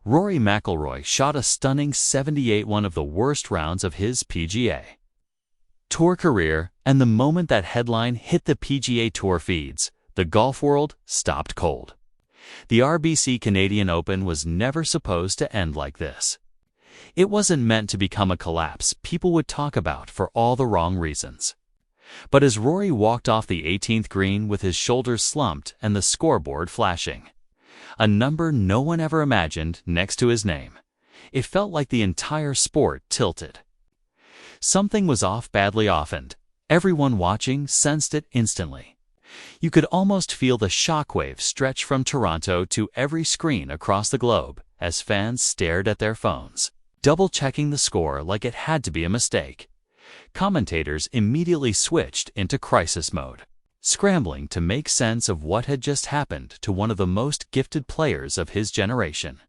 Rory McIlroy shot a stunning 78, one of the worst rounds of his PGA Tour career, and the moment that headline hit the PGA Tour feeds, the golf world stopped cold. The RBC Canadian Open was never supposed to end like this. It wasn't meant to become a collapse people would talk about for all the wrong reasons. But as Rory walked off the 18th green with his shoulders slumped and the scoreboard flashing, a number no one ever imagined next to his name, it felt like the entire sport tilted. Something was off badly off, and everyone watching sensed it instantly. You could almost feel the shockwave stretch from Toronto to every screen across the globe as fans stared at their phones, double-checking the score like it had to be a mistake. Commentators immediately switched into crisis mode, scrambling to make sense of what had just happened to one of the most gifted players of his generation.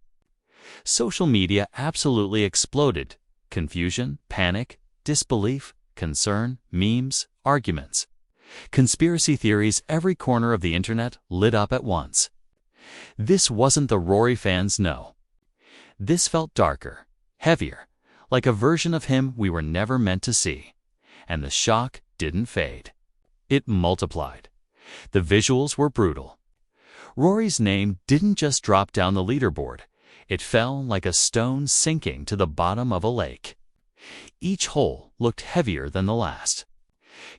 Social media absolutely exploded. Confusion, panic, disbelief, concern, memes, arguments. Conspiracy theories, every corner of the internet lit up at once. This wasn't the Rory fans know. This felt darker, heavier, like a version of him we were never meant to see. And the shock didn't fade. It multiplied. The visuals were brutal. Rory's name didn't just drop down the leaderboard. It fell like a stone sinking to the bottom of a lake. Each hole looked heavier than the last.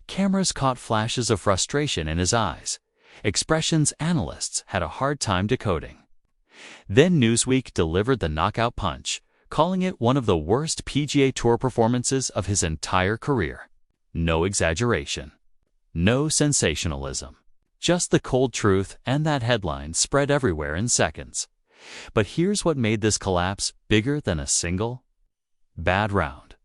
Cameras caught flashes of frustration in his eyes, expressions analysts had a hard time decoding. Then Newsweek delivered the knockout punch, calling it one of the worst PGA Tour performances of his entire career. No exaggeration. No sensationalism. Just the cold truth, and that headline spread everywhere in seconds. But here's what made this collapse bigger than a single bad round.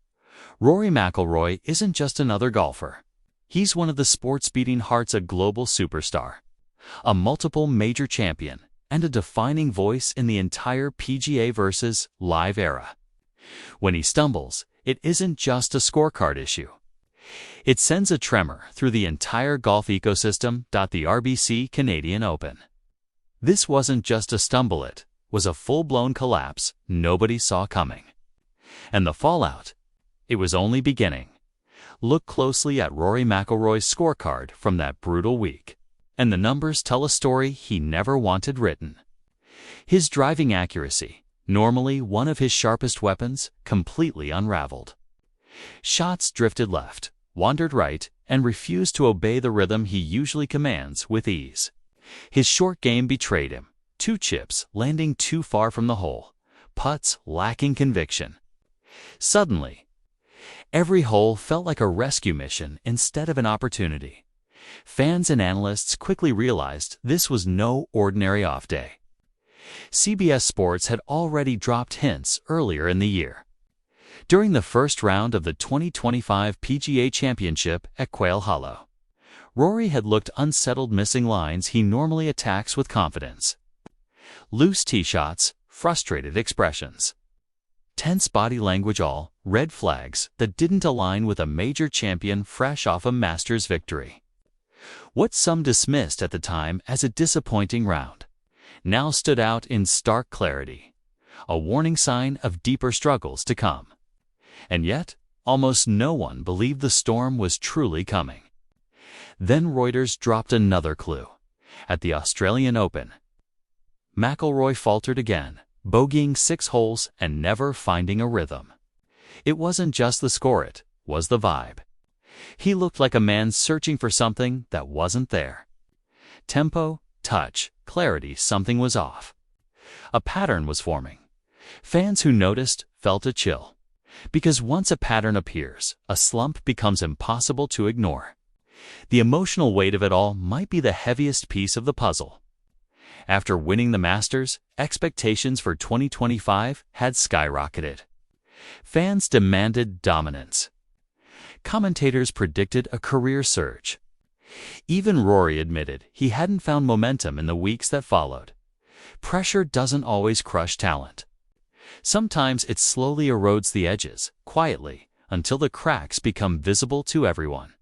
Rory McIlroy isn't just another golfer. He's one of the sport's beating hearts, a global superstar, a multiple major champion, and a defining voice in the entire PGA versus live era. When he stumbles, it isn't just a scorecard issue. It sends a tremor through the entire golf ecosystem. The RBC Canadian Open. This wasn't just a stumble, it was a full-blown collapse nobody saw coming. And the fallout? It was only beginning. Look closely at Rory McIlroy's scorecard from that brutal week, and the numbers tell a story he never wanted written. His driving accuracy, normally one of his sharpest weapons, completely unraveled. Shots drifted left, wandered right, and refused to obey the rhythm he usually commands with ease. His short game betrayed him. 2 chips landing too far from the hole, putts lacking conviction. Suddenly, every hole felt like a rescue mission instead of an opportunity. Fans and analysts quickly realized this was no ordinary off day. CBS Sports had already dropped hints earlier in the year. During the first round of the 2025 PGA Championship at Quail Hollow, Rory had looked unsettled, missing lines he normally attacks with confidence. Loose tee shots, frustrated expressions. Tense body language, all red flags that didn't align with a major champion fresh off a Masters victory. What some dismissed at the time as a disappointing round now stood out in stark clarity, a warning sign of deeper struggles to come. And yet, almost no one believed the storm was truly coming. Then Reuters dropped another clue. At the Australian Open, McIlroy faltered again, bogeying 6 holes and never finding a rhythm. It wasn't just the score, it was the vibe. He looked like a man searching for something that wasn't there. Tempo, touch, clarity, something was off. A pattern was forming. Fans who noticed felt a chill. Because once a pattern appears, a slump becomes impossible to ignore. The emotional weight of it all might be the heaviest piece of the puzzle. After winning the Masters, expectations for 2025 had skyrocketed. Fans demanded dominance. Commentators predicted a career surge. Even Rory admitted he hadn't found momentum in the weeks that followed. Pressure doesn't always crush talent. Sometimes it slowly erodes the edges, quietly, until the cracks become visible to everyone.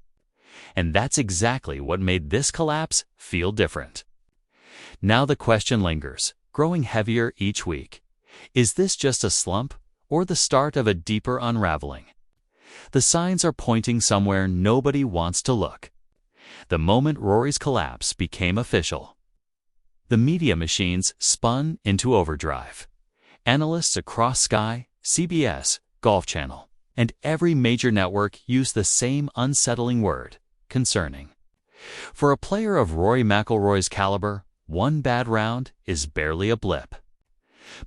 And that's exactly what made this collapse feel different. Now the question lingers, growing heavier each week. Is this just a slump or the start of a deeper unraveling? The signs are pointing somewhere nobody wants to look. The moment Rory's collapse became official, the media machines spun into overdrive. Analysts across Sky, CBS, Golf Channel, and every major network used the same unsettling word: concerning. For a player of Rory McIlroy's caliber, one bad round is barely a blip.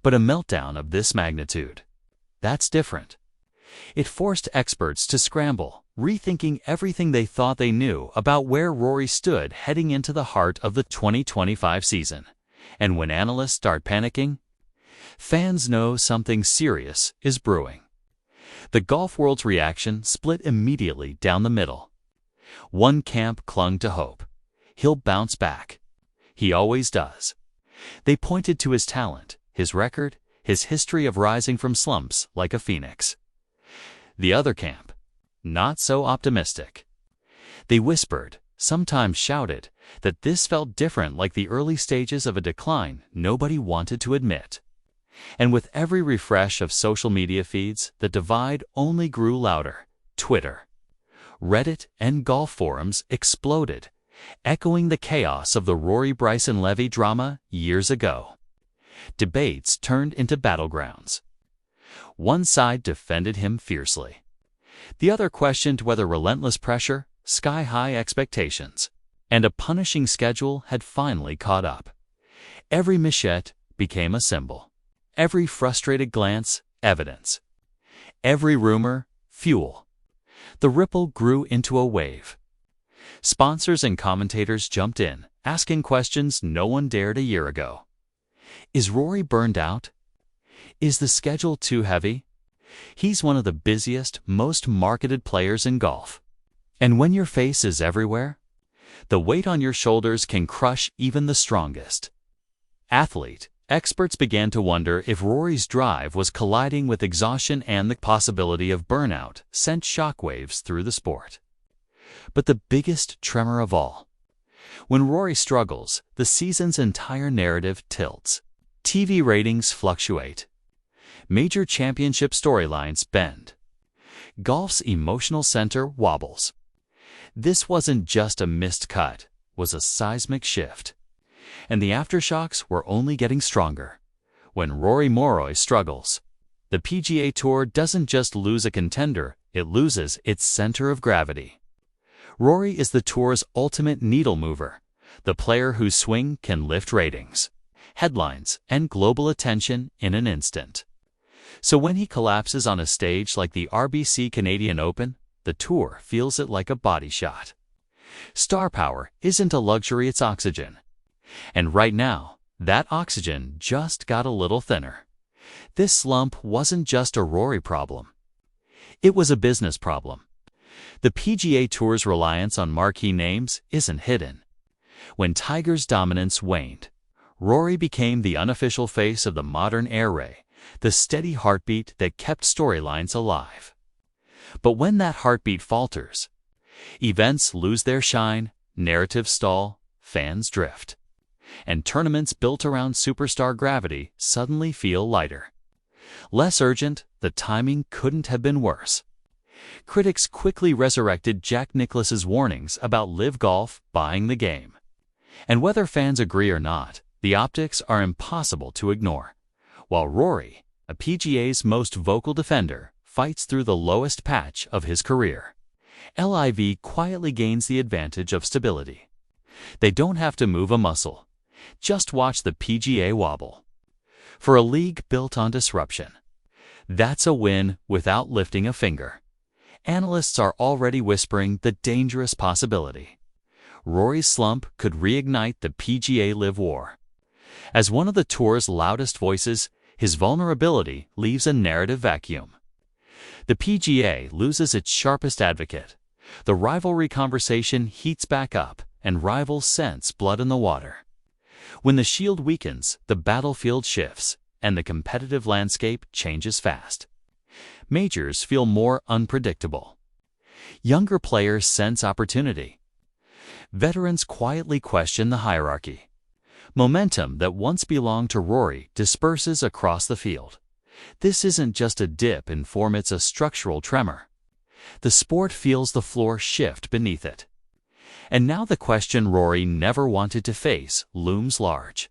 But a meltdown of this magnitude, that's different. It forced experts to scramble, rethinking everything they thought they knew about where Rory stood heading into the heart of the 2025 season. And when analysts start panicking, fans know something serious is brewing. The golf world's reaction split immediately down the middle. One camp clung to hope. He'll bounce back. He always does. They pointed to his talent, his record, his history of rising from slumps like a phoenix. The other camp, not so optimistic. They whispered, sometimes shouted, that this felt different, like the early stages of a decline nobody wanted to admit. And with every refresh of social media feeds, the divide only grew louder. Twitter, Reddit, and golf forums exploded, echoing the chaos of the Rory Bryson Levy drama years ago. Debates turned into battlegrounds. One side defended him fiercely. The other questioned whether relentless pressure, sky-high expectations, and a punishing schedule had finally caught up. Every machete became a symbol. Every frustrated glance, evidence. Every rumor, fuel. The ripple grew into a wave. Sponsors and commentators jumped in, asking questions no one dared a year ago. Is Rory burned out? Is the schedule too heavy? He's one of the busiest, most marketed players in golf. And when your face is everywhere, the weight on your shoulders can crush even the strongest. Athlete, experts began to wonder if Rory's drive was colliding with exhaustion, and the possibility of burnout sent shockwaves through the sport. But the biggest tremor of all: when Rory struggles, the season's entire narrative tilts. TV ratings fluctuate. Major championship storylines bend. Golf's emotional center wobbles. This wasn't just a missed cut, it was a seismic shift. And the aftershocks were only getting stronger. When Rory McIlroy struggles, the PGA Tour doesn't just lose a contender, it loses its center of gravity. Rory is the tour's ultimate needle mover, the player whose swing can lift ratings, headlines, and global attention in an instant. So when he collapses on a stage like the RBC Canadian Open, the tour feels it like a body shot. Star power isn't a luxury, it's oxygen. And right now, that oxygen just got a little thinner. This slump wasn't just a Rory problem. It was a business problem. The PGA Tour's reliance on marquee names isn't hidden. When Tiger's dominance waned, Rory became the unofficial face of the modern air raid, the steady heartbeat that kept storylines alive. But when that heartbeat falters, events lose their shine, narratives stall, fans drift. And tournaments built around superstar gravity suddenly feel lighter. Less urgent, the timing couldn't have been worse. Critics quickly resurrected Jack Nicklaus's warnings about LIV Golf buying the game. And whether fans agree or not, the optics are impossible to ignore. While Rory, a PGA's most vocal defender, fights through the lowest patch of his career, LIV quietly gains the advantage of stability. They don't have to move a muscle. Just watch the PGA wobble. For a league built on disruption, that's a win without lifting a finger. Analysts are already whispering the dangerous possibility: Rory's slump could reignite the PGA LIV war. As one of the tour's loudest voices, his vulnerability leaves a narrative vacuum. The PGA loses its sharpest advocate. The rivalry conversation heats back up, and rivals sense blood in the water. When the shield weakens, the battlefield shifts, and the competitive landscape changes fast. Majors feel more unpredictable. Younger players sense opportunity. Veterans quietly question the hierarchy. Momentum that once belonged to Rory disperses across the field. This isn't just a dip in form, it's a structural tremor. The sport feels the floor shift beneath it. And now the question Rory never wanted to face looms large.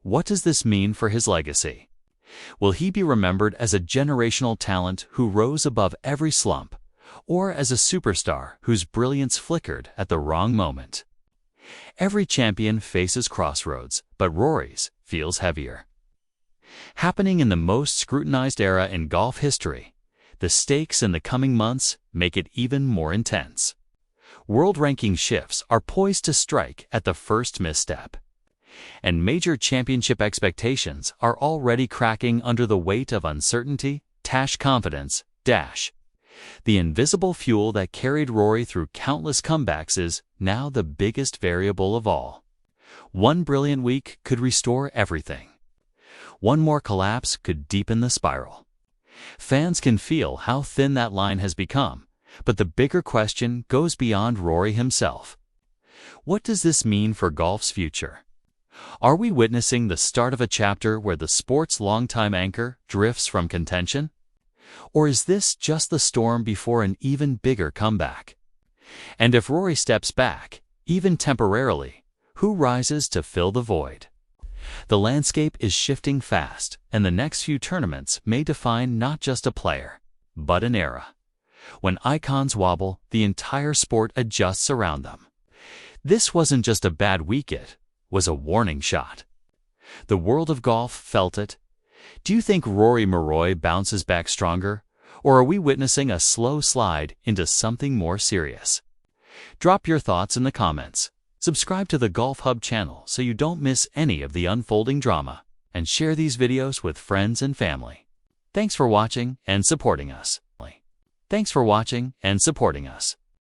What does this mean for his legacy? Will he be remembered as a generational talent who rose above every slump, or as a superstar whose brilliance flickered at the wrong moment? Every champion faces crossroads, but Rory's feels heavier. Happening in the most scrutinized era in golf history, the stakes in the coming months make it even more intense. World ranking shifts are poised to strike at the first misstep, and major championship expectations are already cracking under the weight of uncertainty. Confidence. The invisible fuel that carried Rory through countless comebacks is now the biggest variable of all. One brilliant week could restore everything. One more collapse could deepen the spiral. Fans can feel how thin that line has become, but the bigger question goes beyond Rory himself. What does this mean for golf's future? Are we witnessing the start of a chapter where the sport's longtime anchor drifts from contention? Or is this just the storm before an even bigger comeback? And if Rory steps back, even temporarily, who rises to fill the void? The landscape is shifting fast, and the next few tournaments may define not just a player, but an era. When icons wobble, the entire sport adjusts around them. This wasn't just a bad week, it was a warning shot. The world of golf felt it. Do you think Rory McIlroy bounces back stronger, or are we witnessing a slow slide into something more serious? Drop your thoughts in the comments. Subscribe to the Golf Hub channel so you don't miss any of the unfolding drama, and share these videos with friends and family. Thanks for watching and supporting us.